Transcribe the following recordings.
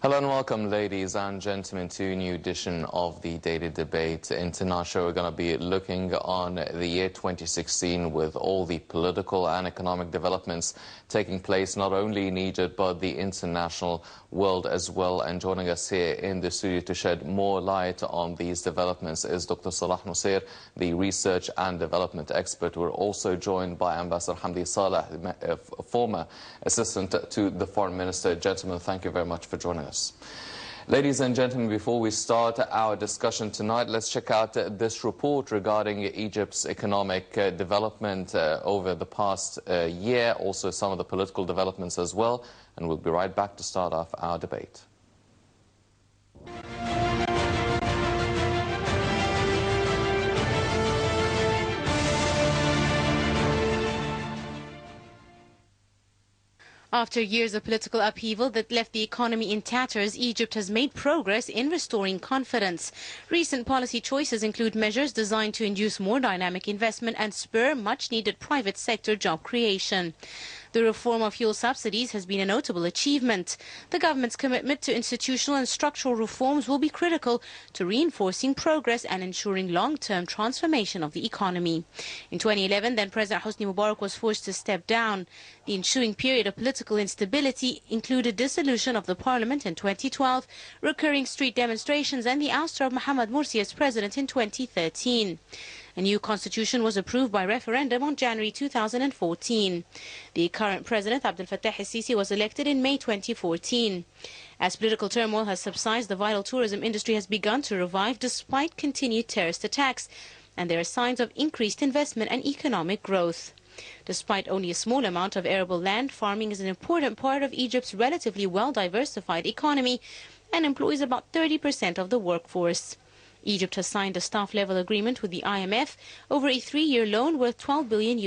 Hello and welcome, ladies and gentlemen, to a new edition of the Daily Debate International. We're going to be looking on the year 2016 with all the political and economic developments taking place not only in Egypt but the international world as well. And joining us here in the studio to shed more light on these developments is Dr. Salah Nosseir, the research and development expert. We're also joined by Ambassador Hamdy Saleh, former assistant to the foreign minister. Gentlemen, thank you very much for joining us. Ladies and gentlemen, before we start our discussion tonight, let's check out this report regarding Egypt's economic development over the past year, also some of the political developments as well, and we'll be right back to start off our debate. After years of political upheaval that left the economy in tatters, Egypt has made progress in restoring confidence. Recent policy choices include measures designed to induce more dynamic investment and spur much-needed private sector job creation. The reform of fuel subsidies has been a notable achievement. The government's commitment to institutional and structural reforms will be critical to reinforcing progress and ensuring long-term transformation of the economy. In 2011, then-President Hosni Mubarak was forced to step down. The ensuing period of political instability included dissolution of the parliament in 2012, recurring street demonstrations, and the ouster of Mohamed Morsi as president in 2013. A new constitution was approved by referendum on January 2014. The current president, Abdel Fattah el-Sisi, was elected in May 2014. As political turmoil has subsided, the vital tourism industry has begun to revive despite continued terrorist attacks, and there are signs of increased investment and economic growth. Despite only a small amount of arable land, farming is an important part of Egypt's relatively well-diversified economy and employs about 30% of the workforce. Egypt has signed a staff-level agreement with the IMF over a 3-year loan worth $12 billion.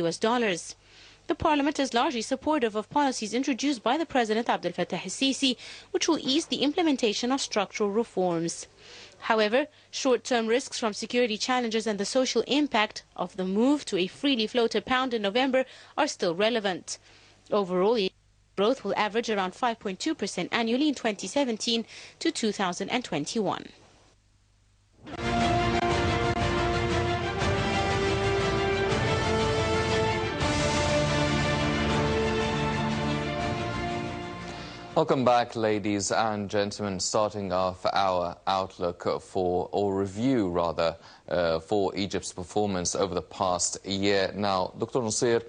The parliament is largely supportive of policies introduced by the president Abdel Fattah el-Sisi, which will ease the implementation of structural reforms. However, short-term risks from security challenges and the social impact of the move to a freely floated pound in November are still relevant. Overall, growth will average around 5.2% annually in 2017 to 2021. Welcome back, ladies and gentlemen. Starting off our outlook for, or review rather, for Egypt's performance over the past year. Now, Dr. Nosseir,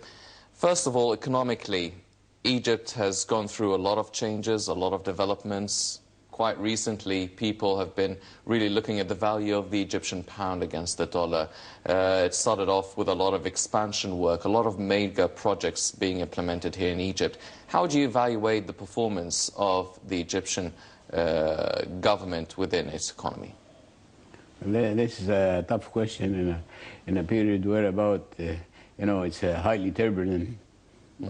first of all, economically, Egypt has gone through a lot of changes, a lot of developments. Quite recently, people have been really looking at the value of the Egyptian pound against the dollar. It started off with a lot of expansion work, a lot of mega projects being implemented here in Egypt. How do you evaluate the performance of the Egyptian government within its economy? This is a tough question in a period where it's highly turbulent.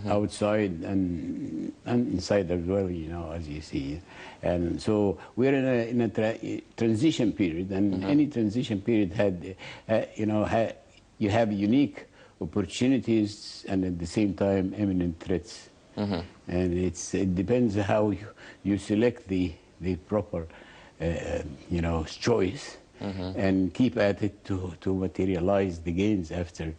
Outside and inside as well, as you see. And so we're in a transition period, and any transition period you have unique opportunities and at the same time imminent threats. And it depends how you select the proper choice and keep at it to materialize the gains after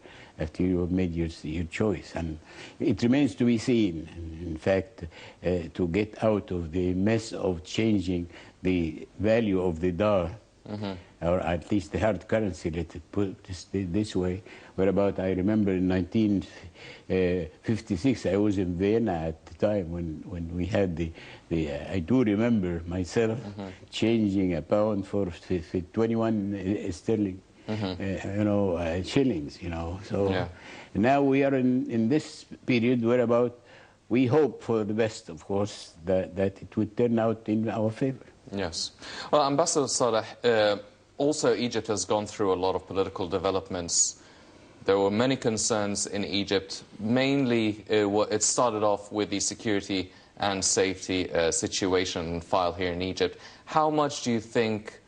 you have made your choice. And it remains to be seen, in fact, to get out of the mess of changing the value of the dollar, or at least the hard currency, let's put it this way. Whereabout I remember in 1956, I was in Vienna at the time when we had I do remember myself changing a pound for 21 sterling. Shillings, So now we are in this period whereabout we hope for the best, of course, that it would turn out in our favor. Yes. Well, Ambassador Saleh, also Egypt has gone through a lot of political developments. There were many concerns in Egypt. Mainly, it started off with the security and safety situation and file here in Egypt. How much do you think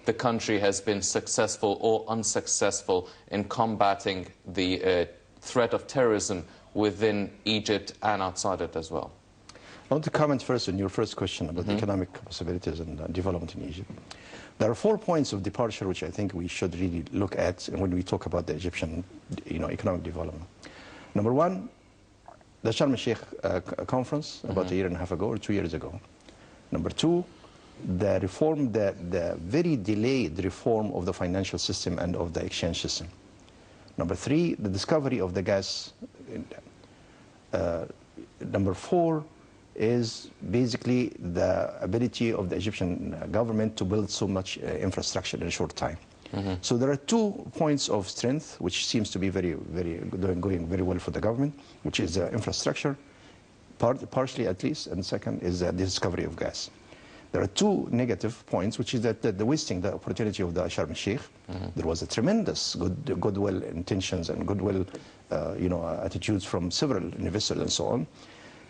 the country has been successful or unsuccessful in combating the threat of terrorism within Egypt and outside it as well? I want to comment first on your first question about the economic possibilities and development in Egypt. There are 4 points of departure which I think we should really look at when we talk about the Egyptian, economic development. Number one, the Sharm el-Sheikh conference about a year and a half ago or 2 years ago. Number two, the reform, the very delayed reform of the financial system and of the exchange system. Number three, the discovery of the gas. Number four is basically the ability of the Egyptian government to build so much infrastructure in a short time. So there are 2 points of strength which seems to be going very well for the government, which is infrastructure, partially at least, and second is the discovery of gas. There are 2 negative points, which is that the wasting the opportunity of the Sharm el-Sheikh. There was a tremendous goodwill intentions and goodwill attitudes from several investors and so on.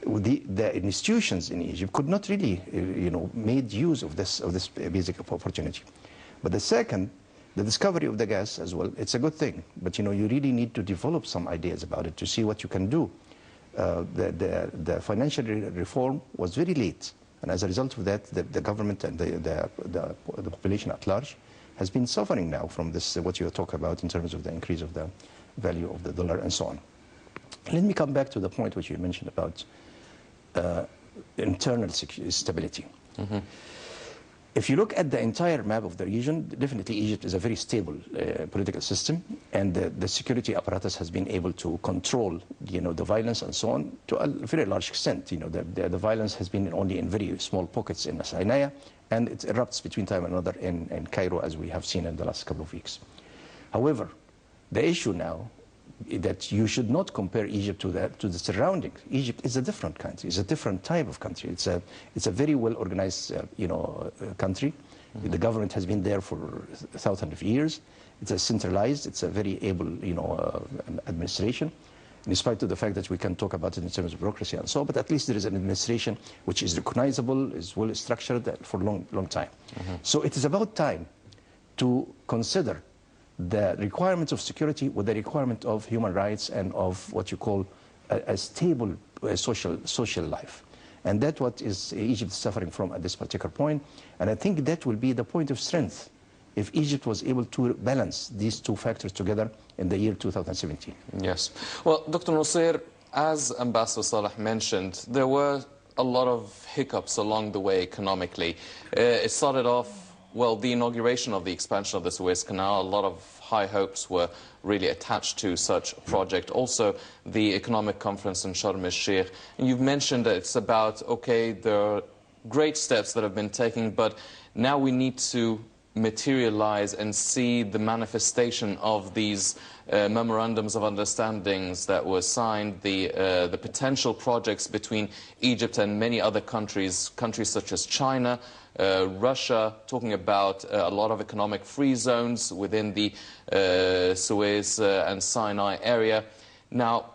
The institutions in Egypt could not really made use of this basic opportunity. But the second, the discovery of the gas as well, it's a good thing, but you really need to develop some ideas about it to see what you can do. The financial reform was very late, and as a result of that, the government and the population at large has been suffering now from this, what you talk about in terms of the increase of the value of the dollar and so on. Let me come back to the point which you mentioned about internal stability. If you look at the entire map of the region, definitely Egypt is a very stable political system, and the security apparatus has been able to control, the violence and so on to a very large extent. The violence has been only in very small pockets in Sinai, and it erupts between time and another in Cairo, as we have seen in the last couple of weeks. However, the issue now is that you should not compare Egypt to the surroundings. Egypt is a different country. It's a different type of country. It's a very well organized, country. The government has been there for thousands of years. It's a centralized. It's a very able, administration. In spite of the fact that we can talk about it in terms of bureaucracy and so on, but at least there is an administration which is recognizable, is well structured for a long time. So it is about time to consider the requirements of security with the requirement of human rights and of what you call a stable social life. And that's what is Egypt suffering from at this particular point. And I think that will be the point of strength if Egypt was able to balance these 2 factors together in the year 2017. Yes. Well, Dr. Nosseir, as Ambassador Saleh mentioned, there were a lot of hiccups along the way economically. It started off, well, the inauguration of the expansion of the Suez Canal. A lot of high hopes were really attached to such a project. Also, the economic conference in Sharm el-Sheikh. And you've mentioned that it's about, okay, there are great steps that have been taken, but now we need to materialize and see the manifestation of these memorandums of understandings that were signed, the potential projects between Egypt and many other countries such as China, Russia, talking about a lot of economic free zones within the Suez and Sinai area. Now,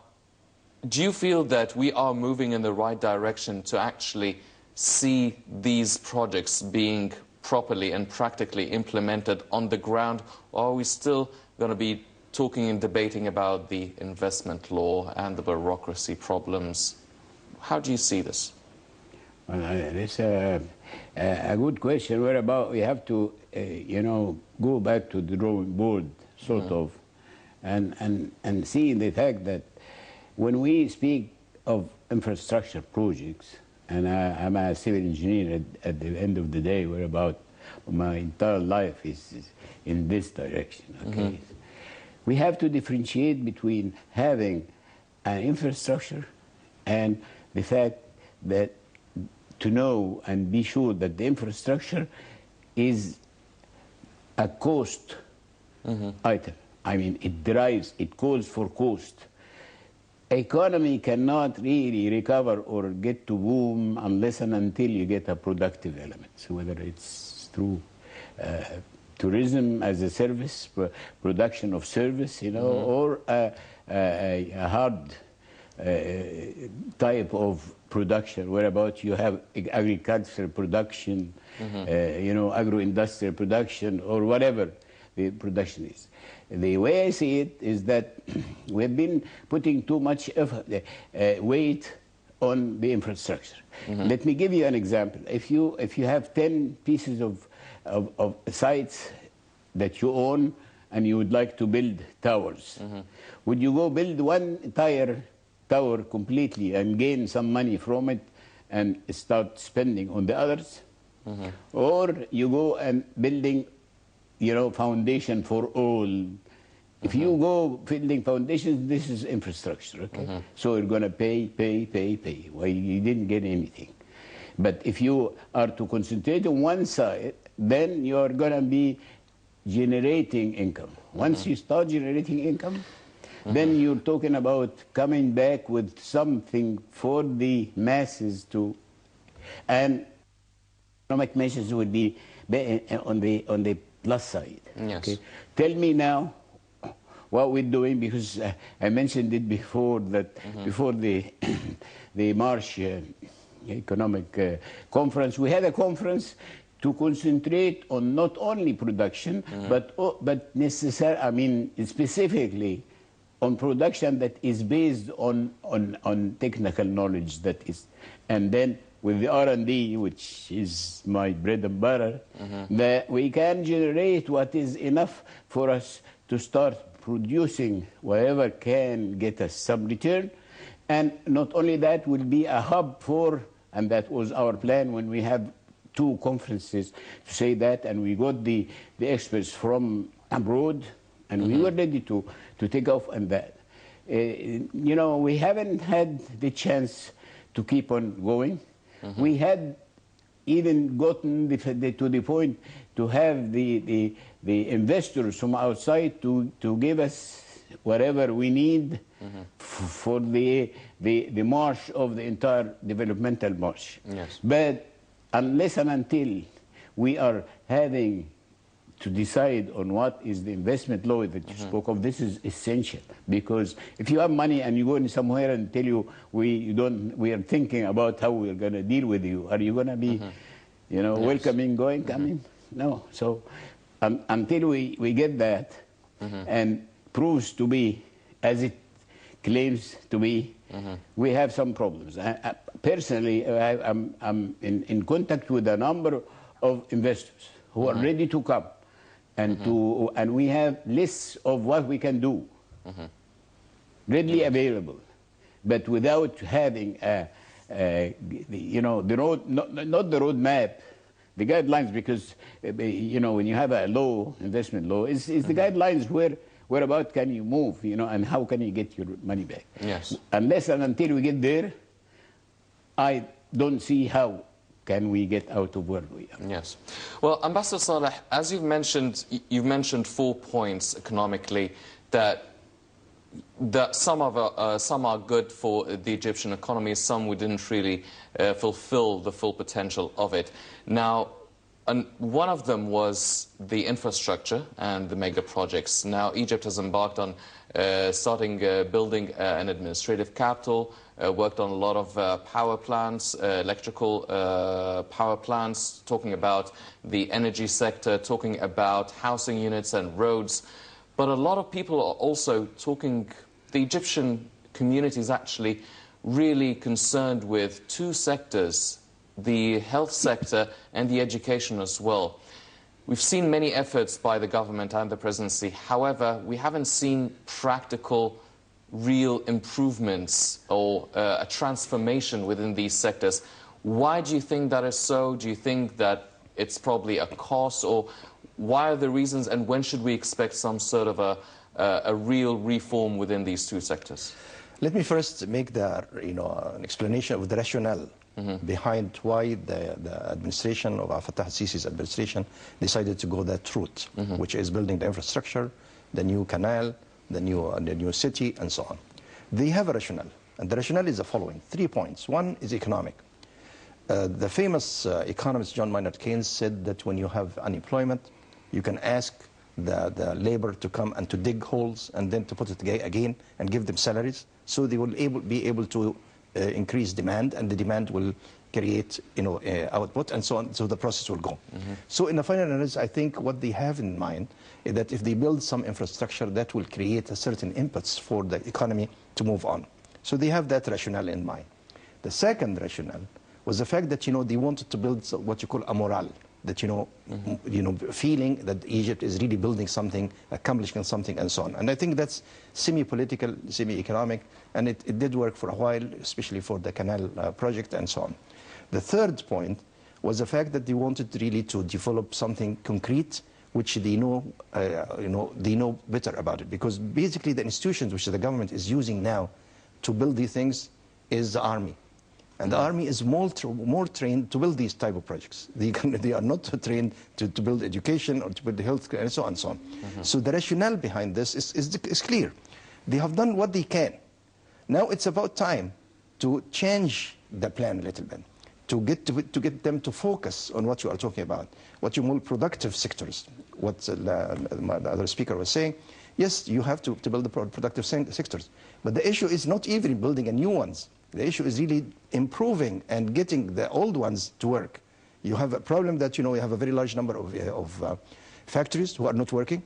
do you feel that we are moving in the right direction to actually see these projects being properly and practically implemented on the ground, or are we still going to be talking and debating about the investment law and the bureaucracy problems? How do you see this? Well, it's a good question. Whereabout we have to, go back to the drawing board, sort of, and see the fact that when we speak of infrastructure projects, and I'm a civil engineer at the end of the day, whereabout my entire life is in this direction, okay? We have to differentiate between having an infrastructure and the fact that to know and be sure that the infrastructure is a cost item. I mean, it calls for cost. Economy cannot really recover or get to boom unless and until you get a productive element. So whether it's through tourism as a service, production of service, or a hard type of production, whereabout you have agricultural production, agro-industrial production, or whatever the production is. The way I see it is that we've been putting too much weight on the infrastructure. Let me give you an example. If you have 10 pieces of sites that you own and you would like to build towers, would you go build one entire tower completely and gain some money from it and start spending on the others? Or you go and building, foundation for all. If you go building foundations, this is infrastructure, okay? So you're going to pay. Well, you didn't get anything. But if you are to concentrate on one side, then you're going to be generating income. Once you start generating income, then you're talking about coming back with something for the masses to, and economic measures would be on the plus side. Yes. Okay? Tell me now what we're doing, because I mentioned it before that before the March economic conference, we had a conference to concentrate on not only production, but specifically on production that is based on technical knowledge, that is, and then with the R&D, which is my bread and butter, that we can generate what is enough for us to start producing whatever can get us some return. And not only that, will be a hub for, and that was our plan when we have 2 conferences to say that, and we got the experts from abroad, and we were ready to take off on that. We haven't had the chance to keep on going. We had even gotten to the point to have the investors from outside to give us whatever we need for the march of the entire developmental march. Yes. But unless and until we are having to decide on what is the investment law that you spoke of, this is essential. Because if you have money and you go in somewhere and tell you we are thinking about how we're going to deal with you, are you going to be welcoming, coming? No. So until we get that and proves to be as it claims to be, we have some problems. Personally, I'm in contact with a number of investors who are ready to come, and we have lists of what we can do, readily available, but without having the road, not the road map, the guidelines, because when you have a law, investment law, is the guidelines whereabout can you move, and how can you get your money back. Yes. Unless and until we get there, I don't see how can we get out of where we are. Yes. Well, Ambassador Saleh, as you've mentioned 4 points economically that some are good for the Egyptian economy, some we didn't really fulfill the full potential of it. Now, one of them was the infrastructure and the mega projects. Now, Egypt has embarked on starting building an administrative capital, worked on a lot of power plants, electrical power plants, talking about the energy sector, talking about housing units and roads. But a lot of people are also talking, the Egyptian community is actually really concerned with 2 sectors, the health sector and the education as well. We've seen many efforts by the government and the presidency. However, we haven't seen practical, real improvements or a transformation within these sectors. Why do you think that is so? Do you think that it's probably a cost, or why are the reasons, and when should we expect some sort of a real reform within these 2 sectors? Let me first make an explanation of the rationale behind why the administration of Fattah al-Sisi's administration decided to go that route, which is building the infrastructure, the new canal, the new city, and so on. They have a rationale, and the rationale is the following: 3 points. One is economic. The famous economist John Maynard Keynes said that when you have unemployment, you can ask the labor to come and to dig holes and then to put it again and give them salaries, so they will be able to increase demand, and the demand will create output, and so on, so the process will go. So in the final analysis, I think what they have in mind is that if they build some infrastructure, that will create a certain impetus for the economy to move on. So they have that rationale in mind. The second rationale was the fact that, they wanted to build what you call a morale, that, feeling that Egypt is really building something, accomplishing something, and so on. And I think that's semi-political, semi-economic, and it did work for a while, especially for the canal project and so on. The third point was the fact that they wanted really to develop something concrete, which they know, they know better about it. Because basically the institutions which the government is using now to build these things is the army. And the army is more trained to build these type of projects. They are not trained to build education or to build health care and so on and so on. So the rationale behind this is clear. They have done what they can. Now it's about time to change the plan a little bit, to get them to focus on what you are talking about, what you call productive sectors. What the other speaker was saying, yes, you have to build the productive sectors. But the issue is not even building a new ones. The issue is really improving and getting the old ones to work. You have a problem that, you have a very large number of factories who are not working.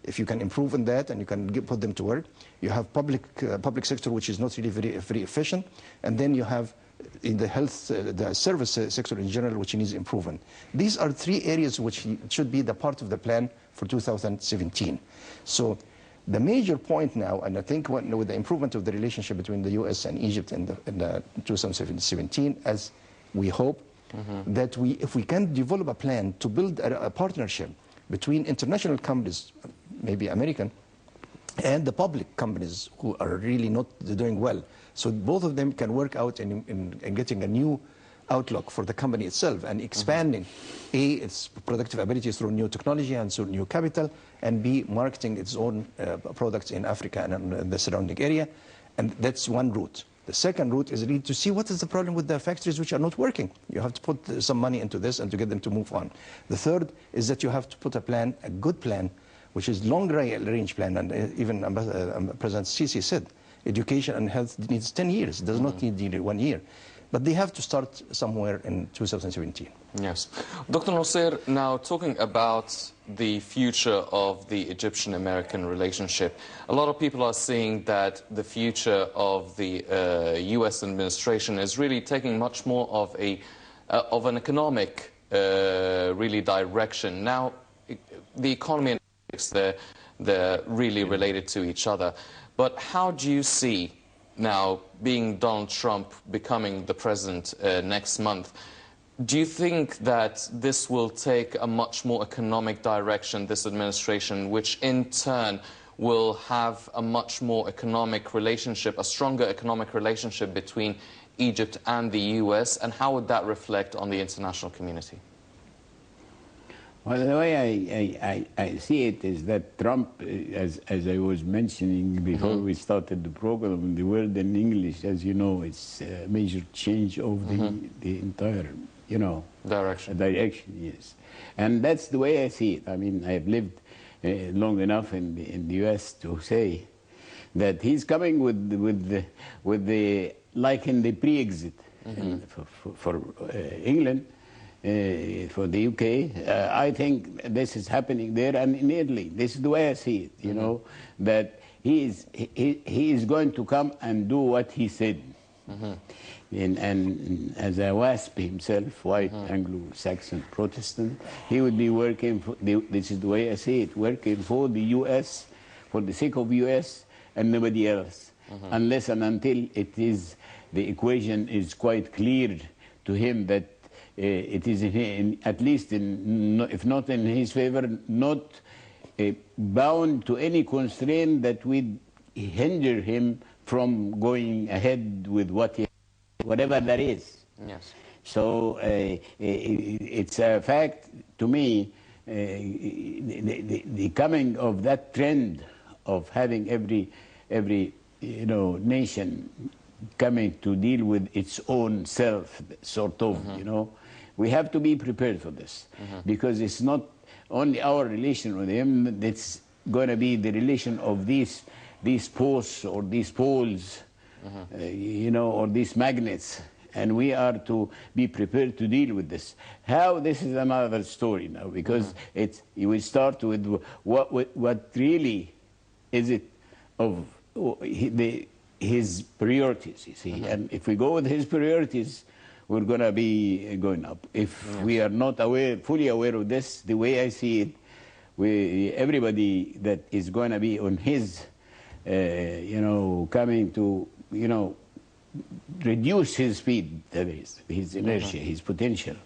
If you can improve on that and you can put them to work, you have public sector which is not really very efficient, and then you have in the health, the service sector in general, which needs improvement. These are three areas which should be the part of the plan for 2017. So the major point now, and I think with the improvement of the relationship between the U.S. and Egypt in 2017, as we hope, that if we can develop a plan to build a partnership between international companies, maybe American, and the public companies who are really not doing well, so both of them can work out in getting a new outlook for the company itself and expanding its productive abilities through new technology and through new capital, and B, marketing its own products in Africa and in the surrounding area. And that's one route. The second route is really to see what is the problem with the factories which are not working. You have to put some money into this and to get them to move on. The third is that you have to put a plan, a good plan, which is long-range plan, and even President Sisi said, education and health needs 10 years. It does not need 1 year. But they have to start somewhere in 2017. Yes. Dr. Nosseir, now talking about the future of the Egyptian-American relationship, a lot of people are seeing that the future of the U.S. administration is really taking much more of an economic really direction. Now, the economy and economics, they're really related to each other. But how do you see now, being Donald Trump becoming the president next month, do you think that this will take a much more economic direction, this administration, which in turn will have a much more economic relationship, a stronger economic relationship between Egypt and the U.S., and how would that reflect on the international community? Well, the way I see it is that Trump, as I was mentioning before we started the program, the word in English, as you know, it's a major change of the entire, direction, yes. And that's the way I see it. I mean, I've lived long enough in the U.S. to say that he's coming with the like in the pre-exit for England. For the UK, I think this is happening there and in Italy. This is the way I see it, that he is going to come and do what he said. And as a WASP himself, white Anglo-Saxon Protestant, he would be working for, this is the way I see it, working for the US, for the sake of US and nobody else, unless and until the equation is quite clear to him that it is, at least, if not in his favor, not bound to any constraint that would hinder him from going ahead with whatever that is. Yes. So it's a fact to me, the coming of that trend of having every nation coming to deal with its own self, sort of, we have to be prepared for this, because it's not only our relation with him, it's going to be the relation of these posts or these poles, or these magnets, and we are to be prepared to deal with this. How, this is another story now, because we start with what really is it of his priorities, you see. And if we go with his priorities, we're going to be going up. If we are not fully aware of this, the way I see it, everybody that is going to be on his, coming to, reduce his speed, that is, his inertia, his potential.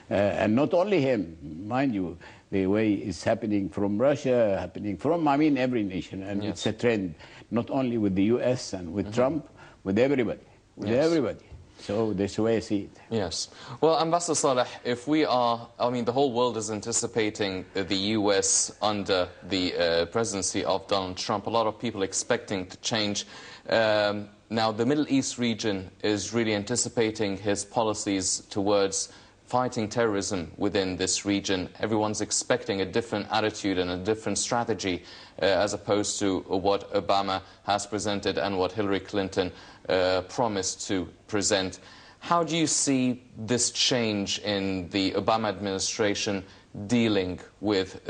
And not only him, mind you, the way it's happening from Russia, happening from, every nation. And it's a trend, not only with the U.S. and with Trump, with everybody, everybody. So that's the way I see it. Yes. Well, Ambassador Saleh, if we are, the whole world is anticipating the U.S. under the presidency of Donald Trump. A lot of people expecting to change. Now, the Middle East region is really anticipating his policies towards fighting terrorism within this region. Everyone's expecting a different attitude and a different strategy as opposed to what Obama has presented and what Hillary Clinton promised to present. How do you see this change in the Obama administration dealing with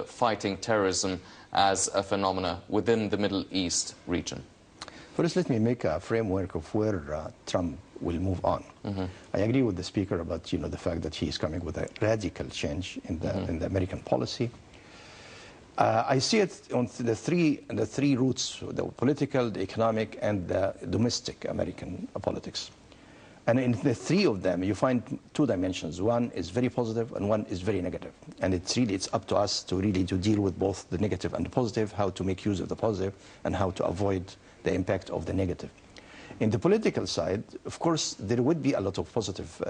fighting terrorism as a phenomena within the Middle East region? First, let me make a framework of where Trump will move on. I agree with the speaker about the fact that he is coming with a radical change in the American policy. I see it on the three roots: the political, the economic, and the domestic American politics. And in the three of them, you find two dimensions. One is very positive, and one is very negative. And it's up to us to really deal with both the negative and the positive, how to make use of the positive, and how to avoid the impact of the negative. In the political side, of course, there would be a lot of positive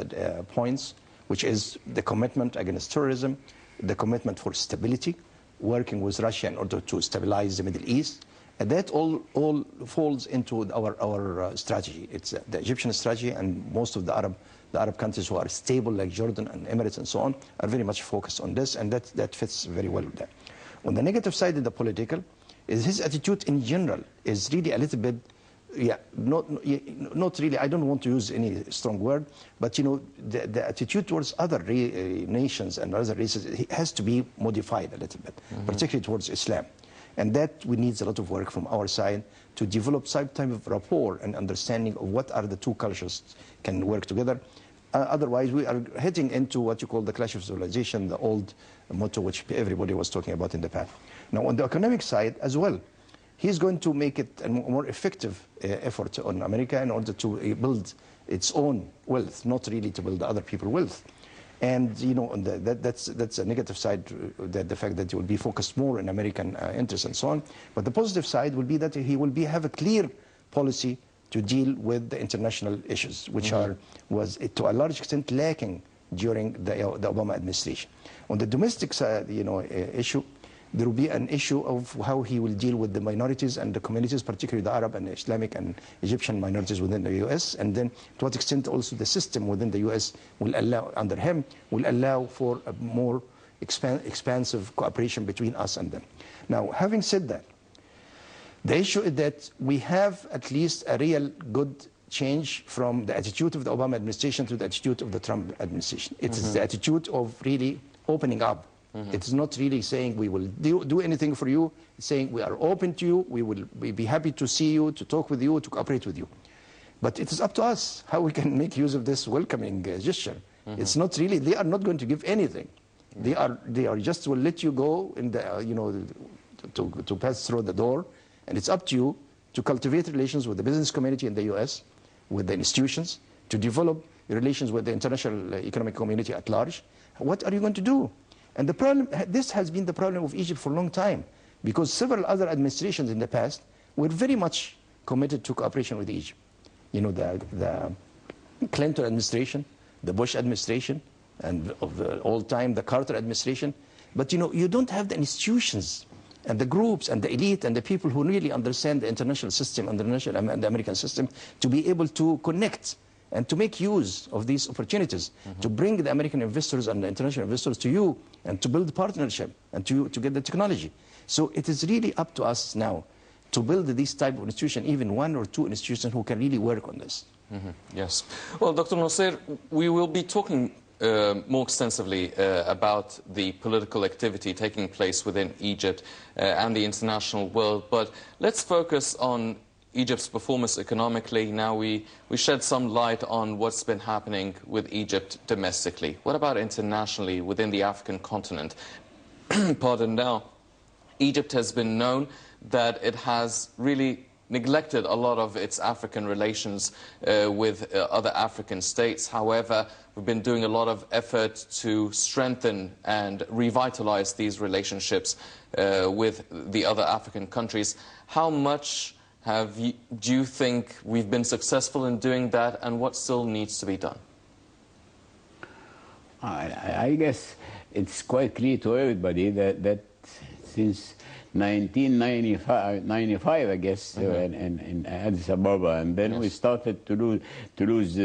points, which is the commitment against terrorism, the commitment for stability, working with Russia in order to stabilize the Middle East. And that all falls into our strategy. It's the Egyptian strategy, and most of the Arab countries who are stable, like Jordan and Emirates and so on, are very much focused on this, and that fits very well with that. On the negative side of the political, is his attitude in general is really a little bit, not really, I don't want to use any strong word, but the attitude towards other nations and other races, it has to be modified a little bit, particularly towards Islam. And that we need a lot of work from our side to develop some type of rapport and understanding of what are the two cultures can work together. Otherwise, we are heading into what you call the clash of civilization, the old motto which everybody was talking about in the past. Now, on the economic side as well, he's going to make it a more effective effort on America in order to build its own wealth, not really to build other people's wealth. And that's a negative side, the fact that he will be focused more on American interests and so on. But the positive side will be that he will have a clear policy to deal with the international issues, which was to a large extent lacking during the Obama administration. On the domestic side, issue, there will be an issue of how he will deal with the minorities and the communities, particularly the Arab and Islamic and Egyptian minorities within the U.S., and then to what extent also the system within the U.S. will allow, under him, will allow for a more expansive cooperation between us and them. Now, having said that, the issue is that we have at least a real good change from the attitude of the Obama administration to the attitude of the Trump administration. It is the attitude of really opening up. It's not really saying we will do anything for you. It's saying we are open to you, we will be happy to see you, to talk with you, to cooperate with you. But it is up to us how we can make use of this welcoming gesture. It's not really, they are not going to give anything. They are just will let you go in the, to pass through the door, and it's up to you to cultivate relations with the business community in the U.S., with the institutions, to develop relations with the international economic community at large. What are you going to do? And the problem, this has been the problem of Egypt for a long time, because several other administrations in the past were very much committed to cooperation with Egypt. The Clinton administration, the Bush administration, and of the old time, the Carter administration. But you don't have the institutions and the groups and the elite and the people who really understand the international system and the American system to be able to connect and to make use of these opportunities, to bring the American investors and the international investors to you, and to build partnership, and to get the technology. So it is really up to us now to build this type of institution, even one or two institutions who can really work on this. Yes. Well, Dr. Nosseir, we will be talking more extensively about the political activity taking place within Egypt and the international world, but let's focus on Egypt's performance economically. Now we shed some light on what's been happening with Egypt domestically. What about internationally within the African continent? Pardon. Now, Egypt has been known that it has really neglected a lot of its African relations with other African states. However, we've been doing a lot of effort to strengthen and revitalize these relationships with the other African countries. How much do you think we've been successful in doing that, and what still needs to be done? I guess it's quite clear to everybody that since 1995, I guess, in Addis Ababa, and then we started to lose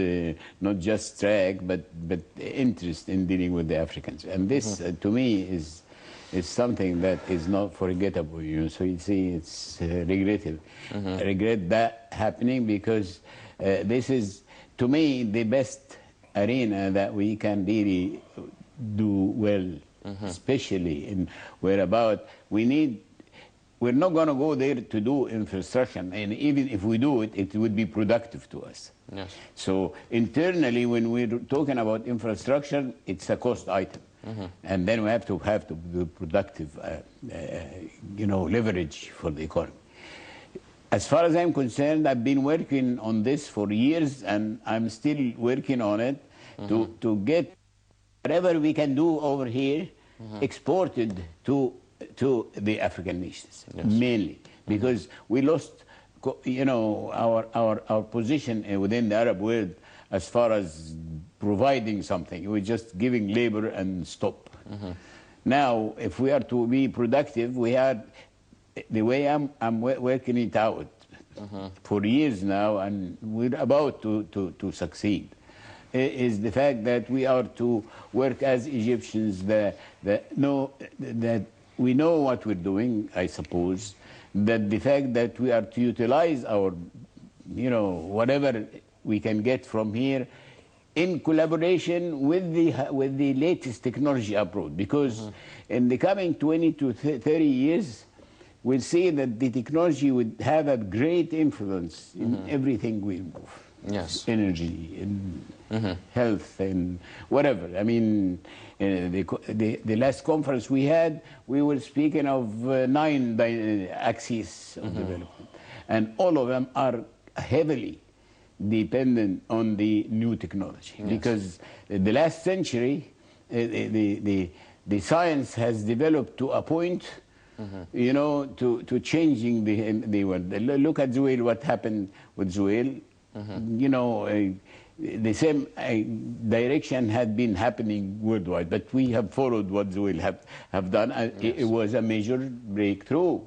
not just track but interest in dealing with the Africans, and this to me is something that is not forgettable. So you see, it's regrettable. I regret that happening because this is, to me, the best arena that we can really do well, especially in whereabout we're not going to go there to do infrastructure, and even if we do it, it would be productive to us. Yes. So internally, when we're talking about infrastructure, it's a cost item, and then we have to do productive, leverage for the economy. As far as I'm concerned, I've been working on this for years, and I'm still working on it to get whatever we can do over here exported to the African nations, mainly because we lost, our position within the Arab world as far as providing something. We're just giving labor and stop. Now, if we are to be productive, we are, the way I'm working it out for years now, and we're about to succeed, is the fact that we are to work as Egyptians that we know what we're doing, I suppose, that the fact that we are to utilize our, whatever we can get from here in collaboration with the latest technology abroad, because in the coming 20 to 30 years, we'll see that the technology would have a great influence in everything we move. Yes. Energy, in health, and whatever. I mean, the last conference we had, we were speaking of 9 axes of development, and all of them are heavily dependent on the new technology, because the last century, the science has developed to a point, to changing the world. Look at Zuhail, what happened with Zuhail. The same direction had been happening worldwide, but we have followed what Zuhail have done. It was a major breakthrough.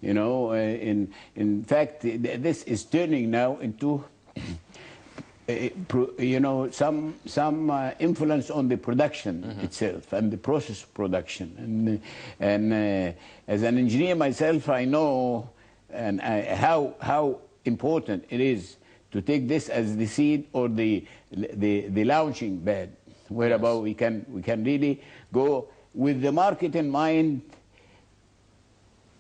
In fact, this is turning now into some influence on the production itself and the process of production. And as an engineer myself, I know how important it is to take this as the seed or the launching bed, whereabout we can really go with the market in mind.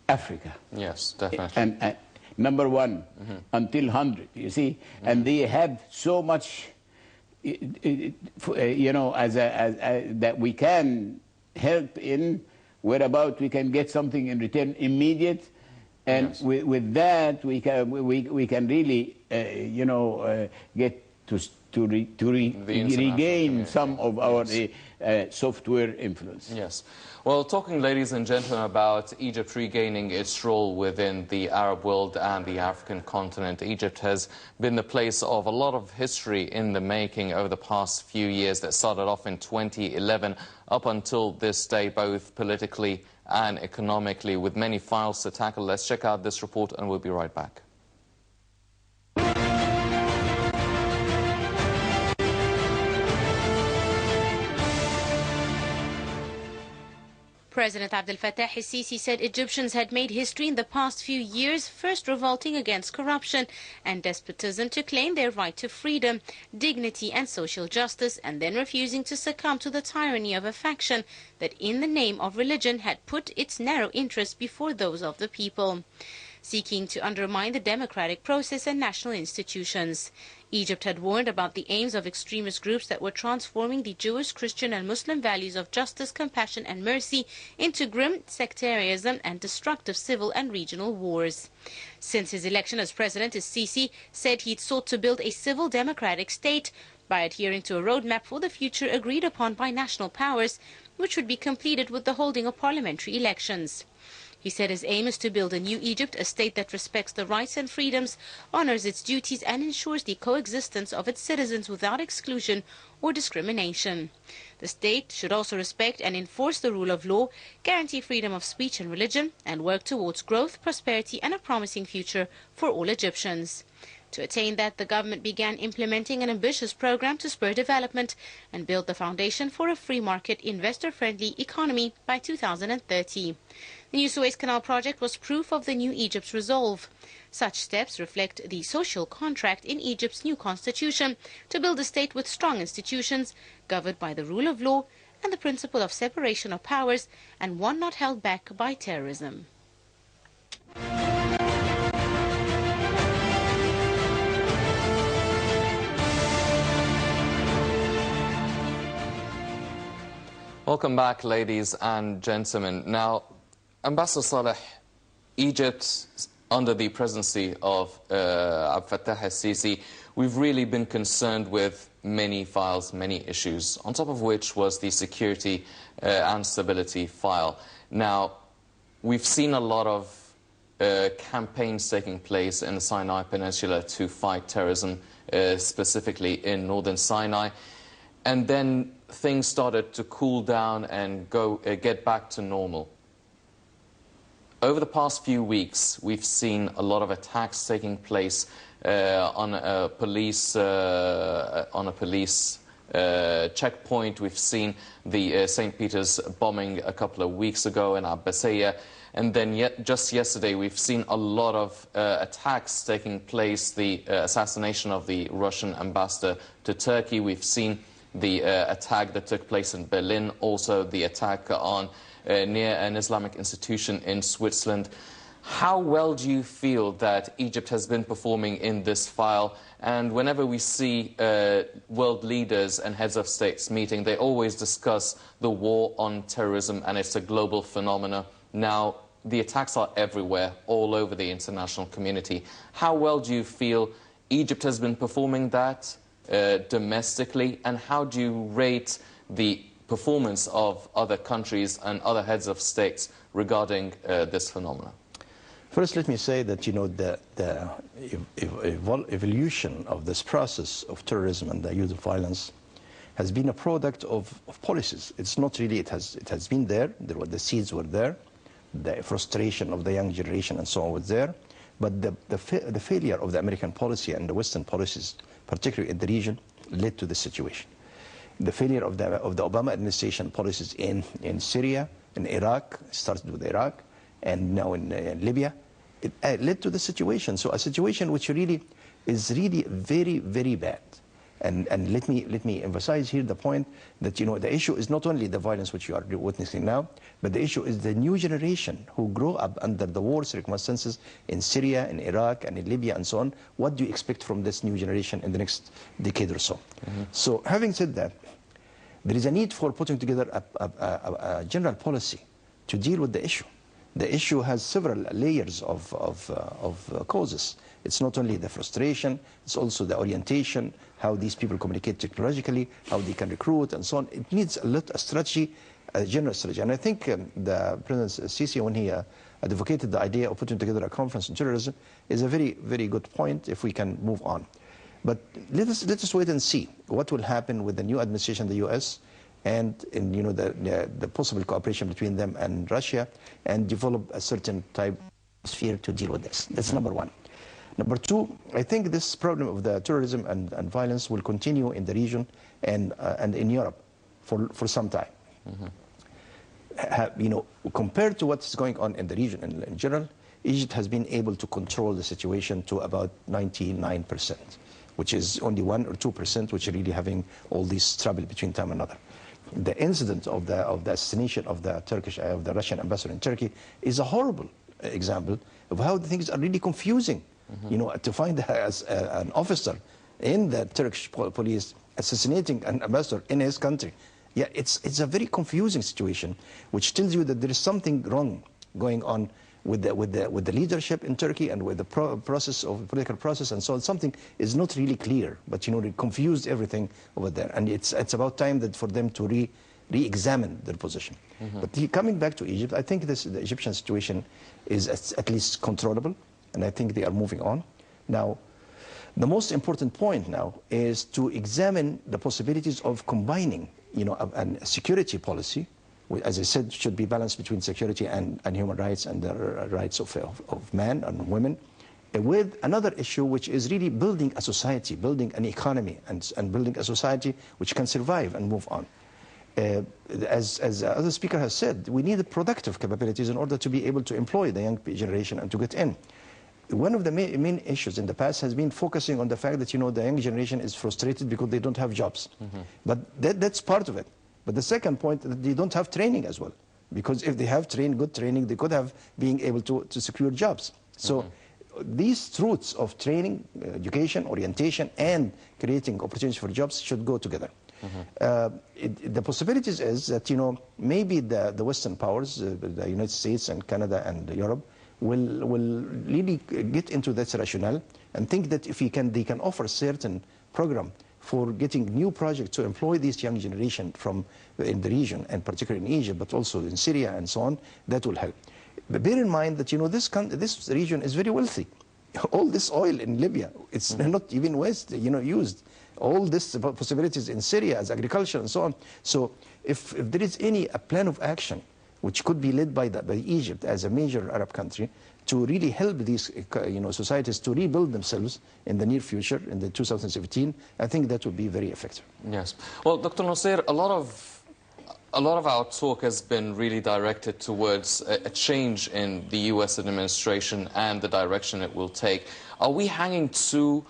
Africa. Yes, definitely. And number one until 100. You see, and they have so much, that we can help in, whereabout we can get something in return immediate. And with that, we can really, get to regain some of our software influence. Yes. Well, talking, ladies and gentlemen, about Egypt regaining its role within the Arab world and the African continent, Egypt has been the place of a lot of history in the making over the past few years that started off in 2011 up until this day, both politically and economically, with many files to tackle. Let's check out this report and we'll be right back. President Abdel Fattah el-Sisi said Egyptians had made history in the past few years, first revolting against corruption and despotism to claim their right to freedom, dignity and social justice, and then refusing to succumb to the tyranny of a faction that in the name of religion had put its narrow interests before those of the people. seeking to undermine the democratic process and national institutions. Egypt had warned about the aims of extremist groups that were transforming the Jewish, Christian and Muslim values of justice, compassion and mercy into grim sectarianism and destructive civil and regional wars. Since his election as president, Sisi said he'd sought to build a civil democratic state by adhering to a roadmap for the future agreed upon by national powers, which would be completed with the holding of parliamentary elections. He said his aim is to build a new Egypt, a state that respects the rights and freedoms, honors its duties and ensures the coexistence of its citizens without exclusion or discrimination. The state should also respect and enforce the rule of law, guarantee freedom of speech and religion, and work towards growth, prosperity and a promising future for all Egyptians. To attain that, the government began implementing an ambitious program to spur development and build the foundation for a free market, investor-friendly economy by 2030. The new Suez Canal project was proof of the new Egypt's resolve. Such steps reflect the social contract in Egypt's new constitution to build a state with strong institutions, governed by the rule of law and the principle of separation of powers, and one not held back by terrorism. Welcome back, ladies and gentlemen. Now, Ambassador Saleh, Egypt, under the presidency of Abdel Fattah al-Sisi, we've really been concerned with many files, many issues, on top of which was the security and stability file. Now, we've seen a lot of campaigns taking place in the Sinai Peninsula to fight terrorism, specifically in northern Sinai. And then things started to cool down and get back to normal. Over the past few weeks, we've seen a lot of attacks taking place on a police checkpoint. We've seen the St. Peter's bombing a couple of weeks ago in Abbasiyah. And then just yesterday, we've seen a lot of attacks taking place, the assassination of the Russian ambassador to Turkey. We've seen the attack that took place in Berlin, also the attack on near an Islamic institution in Switzerland. How well do you feel that Egypt has been performing in this file? And whenever we see world leaders and heads of states meeting, they always discuss the war on terrorism, and it's a global phenomenon. Now, the attacks are everywhere, all over the international community. How well do you feel Egypt has been performing that domestically, and how do you rate the performance of other countries and other heads of states regarding this phenomenon? First, let me say that, you know, the evolution of this process of terrorism and the use of violence has been a product of policies. It's not really, it has been there, the seeds were there, the frustration of the young generation and so on was there, but the failure of the American policy and the Western policies, particularly in the region, led to this situation. The failure of the Obama administration policies in Syria, in Iraq, started with Iraq, and now in Libya, it led to the situation. So a situation which really is really very, very bad. And let me emphasize here the point that, you know, the issue is not only the violence which you are witnessing now, but the issue is the new generation who grow up under the war circumstances in Syria, in Iraq, and in Libya, and so on. What do you expect from this new generation in the next decade or so? So having said that, there is a need for putting together a general policy to deal with the issue. The issue has several layers of causes. It's not only the frustration, it's also the orientation, how these people communicate technologically, how they can recruit, and so on. It needs a strategy, a general strategy. And I think the President Sisi, when he advocated the idea of putting together a conference on terrorism, is a very, very good point if we can move on. But let us wait and see what will happen with the new administration in the U.S., and in, you know, the possible cooperation between them and Russia, and develop a certain type of sphere to deal with this. That's number one. Number two, I think this problem of the terrorism and violence will continue in the region and in Europe for some time. You know, compared to what's going on in the region in general, Egypt has been able to control the situation to about 99%, which is only 1 or 2% which are really having all this trouble between time and another. The incident of the assassination of the Russian ambassador in Turkey is a horrible example of how the things are really confusing. You know, to find an officer in the Turkish police assassinating an ambassador in his country. Yeah, it's a very confusing situation, which tells you that there is something wrong going on with the leadership in Turkey and with the political process and so on. Something is not really clear, but you know, it confused everything over there, and it's about time that for them to re-examine their position. But coming back to Egypt, I think the Egyptian situation is at least controllable, and I think they are moving on. Now, the most important point now is to examine the possibilities of combining, you know, a security policy, as I said, should be balanced between security and human rights and the rights of men and women, with another issue which is really building a society, building an economy, and building a society which can survive and move on. As the other speaker has said, we need productive capabilities in order to be able to employ the young generation and to get in. One of the main issues in the past has been focusing on the fact that, you know, the young generation is frustrated because they don't have jobs. But that's part of it. But the second point, that they don't have training as well. Because if they have good training, they could have been able to secure jobs. So these truths of training, education, orientation, and creating opportunities for jobs should go together. The possibilities is that, you know, maybe the Western powers, the United States and Canada and Europe, will really get into this rationale and think that if they can offer a certain program for getting new projects to employ this young generation in the region, and particularly in Egypt, but also in Syria and so on, that will help. But bear in mind that, you know, this region is very wealthy. All this oil in Libya, it's not even used. All these possibilities in Syria as agriculture and so on. So if there is a plan of action which could be led by Egypt as a major Arab country to really help these societies to rebuild themselves in the near future, in the 2017, I think that would be very effective. Yes. Well, Dr. Nosseir, a lot of our talk has been really directed towards a change in the U.S. administration and the direction it will take. Are we hanging too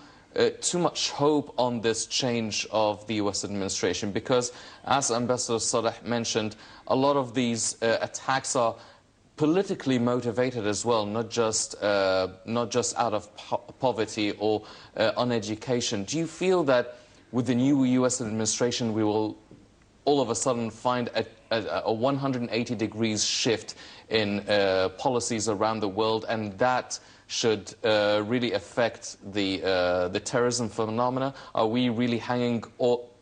much hope on this change of the U.S. administration? Because, as Ambassador Saleh mentioned, a lot of these attacks are politically motivated as well, not just out of poverty or uneducation. Do you feel that with the new U.S. administration we will all of a sudden find a 180 degrees shift in policies around the world, and that should really affect the terrorism phenomena? Are we really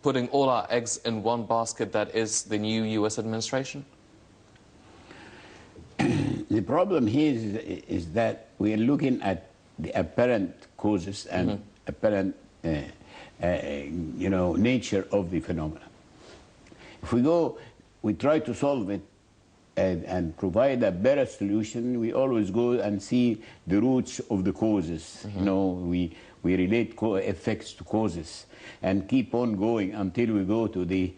putting all our eggs in one basket that is the new U.S. administration? The problem here is that we are looking at the apparent causes and apparent nature of the phenomena. If we try to solve it and provide a better solution, we always go and see the roots of the causes. You know, we relate effects to causes and keep on going until we go to the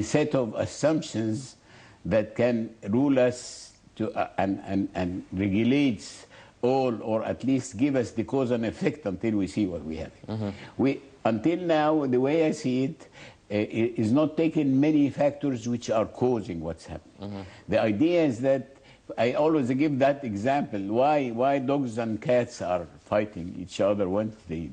set of assumptions that can rule us and regulates all, or at least give us the cause and effect until we see what we have. Until now, the way I see it, is not taking many factors which are causing what's happening. The idea is that I always give that example. Why dogs and cats are fighting each other once they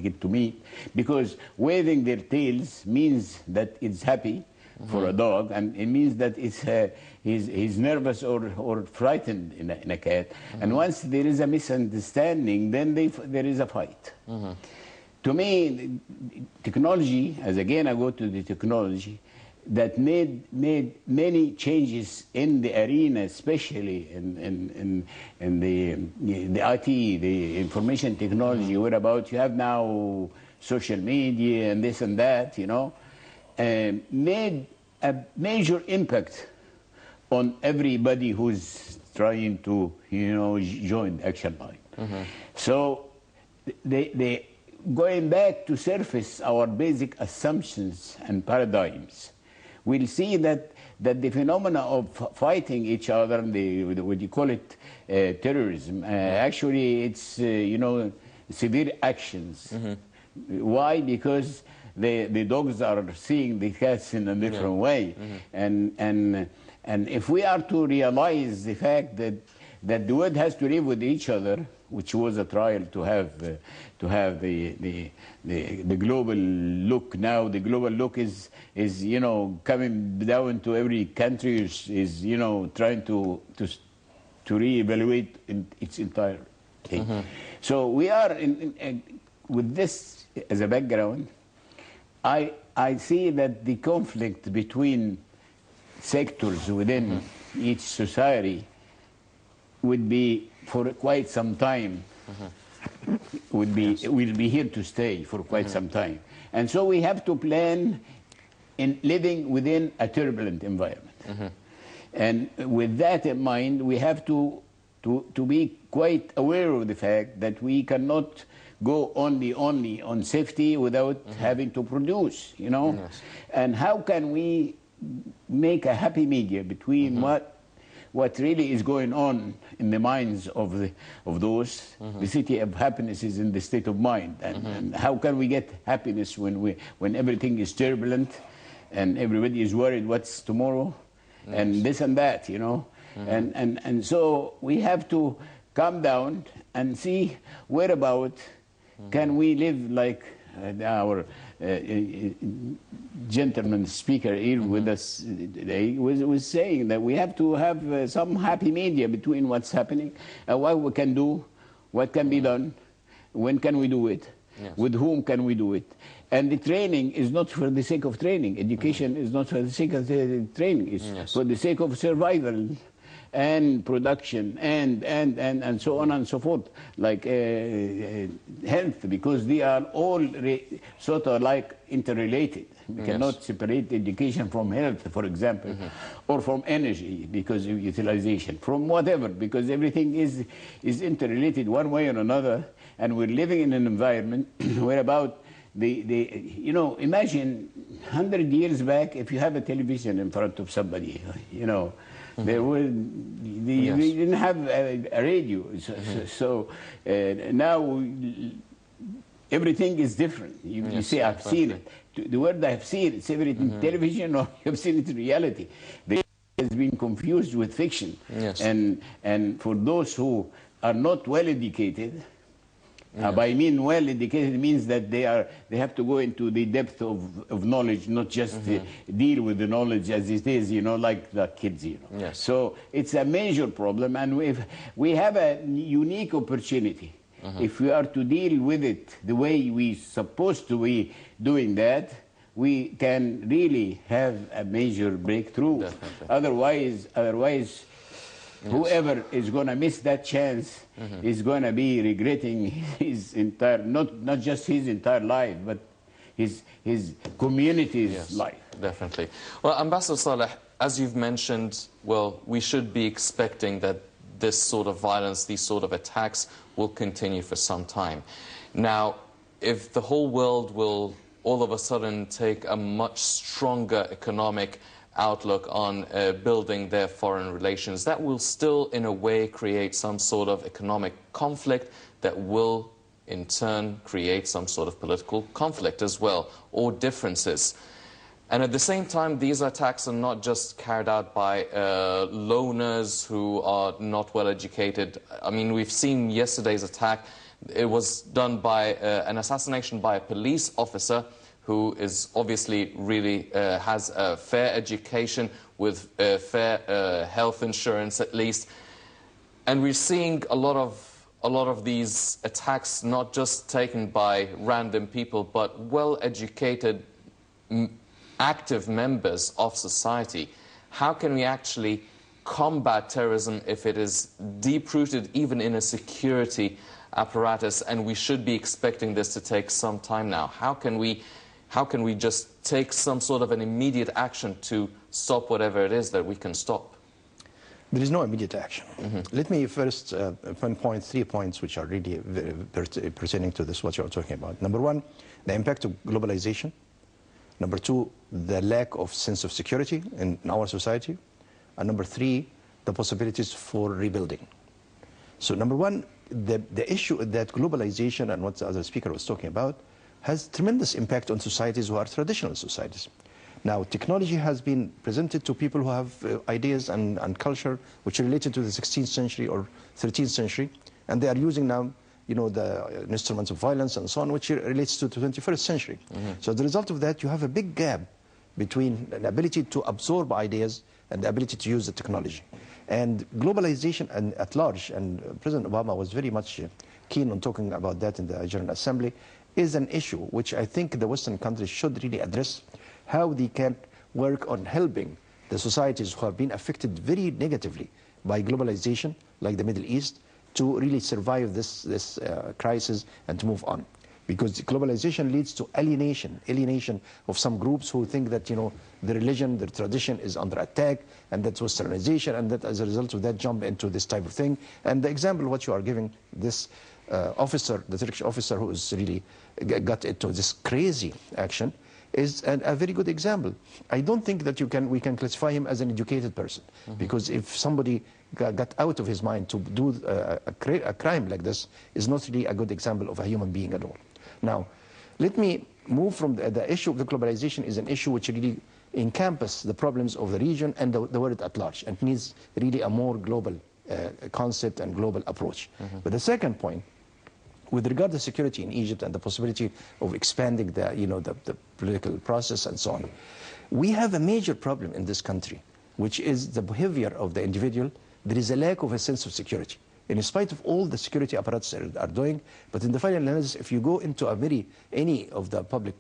get to meet? Because waving their tails means that it's happy for a dog, and it means that he's nervous or frightened in a cat. And once there is a misunderstanding, then there is a fight. To me, technology, as again I go to the technology, that made many changes in the arena, especially in the IT, the information technology, whereabout you have now social media and this and that, made a major impact on everybody who's trying to, join the action line. So they going back to surface our basic assumptions and paradigms, we'll see that the phenomena of fighting each other, what you call it terrorism, actually it's severe actions. Why? Because the dogs are seeing the cats in a different way. And if we are to realize the fact that the world has to live with each other, which was a trial to have the global look. Now the global look is coming down to every country, is trying to reevaluate its entire thing. So we are with this as a background. I see that the conflict between sectors within each society would be for quite some time, will be here to stay for quite some time. And so we have to plan in living within a turbulent environment. And with that in mind, we have to be quite aware of the fact that we cannot go only on safety without having to produce, And how can we make a happy medium between what really is going on in the minds of those? The city of happiness is in the state of mind, and how can we get happiness when everything is turbulent and everybody is worried what's tomorrow, and this and that, and so we have to calm down and see whereabout can we live like our gentleman speaker here with us today was saying, that we have to have some happy media between what's happening and what we can do, what can be done, when can we do it, with whom can we do it. And the training is not for the sake of training. Education is not for the sake of training. It's for the sake of survival and production and so on and so forth, like health, because they are all sort of like interrelated. We cannot separate education from health, for example, or from energy because of utilization, from whatever, because everything is interrelated one way or another, and we're living in an environment where about imagine 100 years back, if you have a television in front of somebody, they didn't have a radio. So now everything is different. You say, I've seen it. The word I've seen, it's everything television, or you've seen it in reality. The has been confused with fiction. And for those who are not well educated, by I mean well educated means that they have to go into the depth of knowledge, not just deal with the knowledge as it is, like the kids, So it's a major problem, and we have a unique opportunity. If we are to deal with it the way we're supposed to be doing that, we can really have a major breakthrough. Otherwise, whoever is going to miss that chance is going to be regretting his entire, not just his entire life, but his community's life. Definitely. Well, Ambassador Saleh, as you've mentioned, well, we should be expecting that this sort of violence, these sort of attacks will continue for some time. Now, if the whole world will all of a sudden take a much stronger economic outlook on building their foreign relations, that will still in a way create some sort of economic conflict that will in turn create some sort of political conflict as well, or differences. And at the same time, these attacks are not just carried out by loners who are not well educated. I mean, we've seen yesterday's attack. It was done by an assassination by a police officer who is obviously really has a fair education with fair health insurance at least. And we're seeing a lot of these attacks not just taken by random people, but well-educated, active members of society. How can we actually combat terrorism if it is deep-rooted even in a security apparatus, and we should be expecting this to take some time now? How can we just take some sort of an immediate action to stop whatever it is that we can stop? There is no immediate action. Let me first pinpoint 3 points which are really pertaining to this, what you're talking about. Number one, the impact of globalization. Number two, the lack of sense of security in our society. And number three, the possibilities for rebuilding. So number one, the issue that globalization and what the other speaker was talking about, has tremendous impact on societies who are traditional societies. Now, technology has been presented to people who have ideas and culture which are related to the 16th century or 13th century, and they are using now, you know, the instruments of violence and so on, which relates to the 21st century. So as a result of that, you have a big gap between the ability to absorb ideas and the ability to use the technology. And globalization and at large, and President Obama was very much keen on talking about that in the General Assembly, is an issue which I think the Western countries should really address, how they can work on helping the societies who have been affected very negatively by globalization, like the Middle East, to really survive this crisis and to move on. Because globalization leads to alienation of some groups who think that, you know, the religion, their tradition is under attack, and that's Westernization, and that as a result of that jump into this type of thing. And the example what you are giving, this officer, the Turkish officer who is really got into this crazy action, is a very good example. I don't think that we can classify him as an educated person, because if somebody got out of his mind to do a crime like this, is not really a good example of a human being at all. Now, let me move from the issue of the globalization is an issue which really encompasses the problems of the region and the world at large, and needs really a more global concept and global approach. But the second point, with regard to security in Egypt and the possibility of expanding the political process and so on, we have a major problem in this country, which is the behavior of the individual. There is a lack of a sense of security, in spite of all the security apparatus are doing. But in the final analysis, if you go into any of the public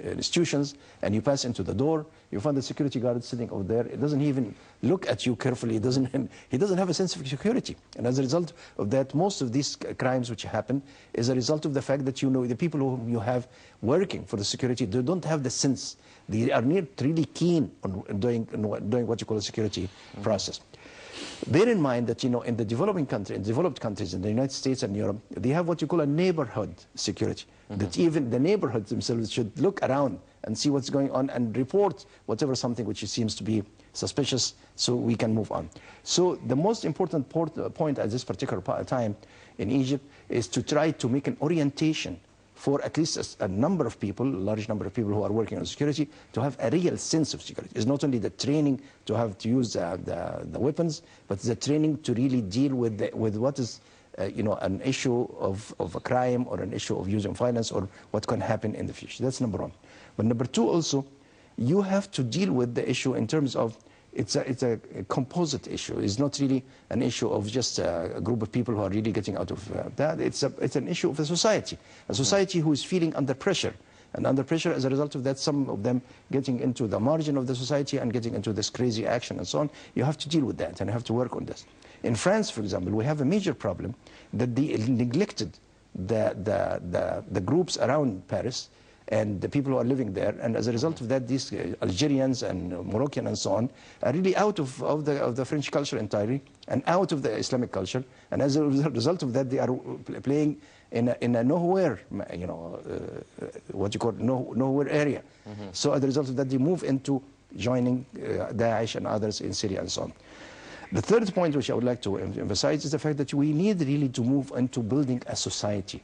institutions and you pass into the door, you find the security guard sitting over there. It doesn't even look at you carefully. He doesn't have a sense of security. And as a result of that, most of these crimes which happen is a result of the fact that, you know, the people whom you have working for the security, they don't have the sense. They are not really keen on doing what you call a security process. Bear in mind that, you know, in the developed countries, in the United States and Europe, they have what you call a neighborhood security. That even the neighborhoods themselves should look around and see what's going on and report whatever something which seems to be suspicious, so we can move on. So the most important point at this particular time in Egypt is to try to make an orientation for at least a number of people, a large number of people who are working on security, to have a real sense of security. It's not only the training to have to use the weapons, but the training to really deal with what is an issue of a crime or an issue of using violence or what can happen in the future. That's number one. But number two also, you have to deal with the issue in terms of it's a composite issue. It's not really an issue of just a group of people who are really getting out of that. It's an issue of a society who is feeling under pressure. And under pressure, as a result of that, some of them getting into the margin of the society and getting into this crazy action and so on. You have to deal with that and you have to work on this. In France, for example, we have a major problem that they neglected the groups around Paris and the people who are living there, and as a result of that, these Algerians and Moroccan and so on are really out of the French culture entirely and out of the Islamic culture, and as a result of that, they are playing in a nowhere, what you call nowhere area. So as a result of that, they move into joining Daesh and others in Syria and so on. The third point which I would like to emphasize is the fact that we need really to move into building a society.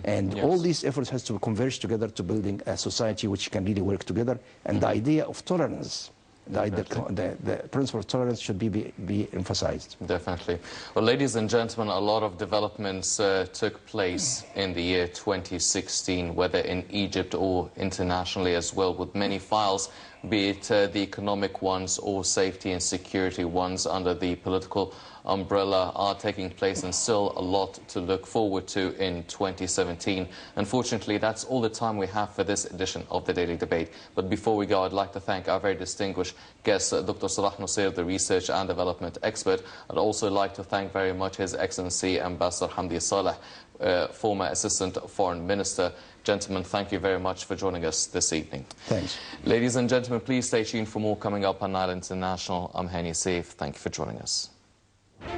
And all these efforts has to converge together to building a society which can really work together. And the idea of tolerance, the principle of tolerance should be emphasized. Definitely. Well, ladies and gentlemen, a lot of developments took place in the year 2016, whether in Egypt or internationally as well, with many files, be it the economic ones or safety and security ones under the political umbrella, are taking place, and still a lot to look forward to in 2017. Unfortunately, that's all the time we have for this edition of the Daily Debate. But before we go, I'd like to thank our very distinguished guest, Dr. Salah Nosseir, the research and development expert. I'd also like to thank very much His Excellency Ambassador Hamdy Saleh, former Assistant Foreign Minister. Gentlemen, thank you very much for joining us this evening. Thanks. Ladies and gentlemen, please stay tuned for more coming up on Nile International. I'm Hani Saif. Thank you for joining us.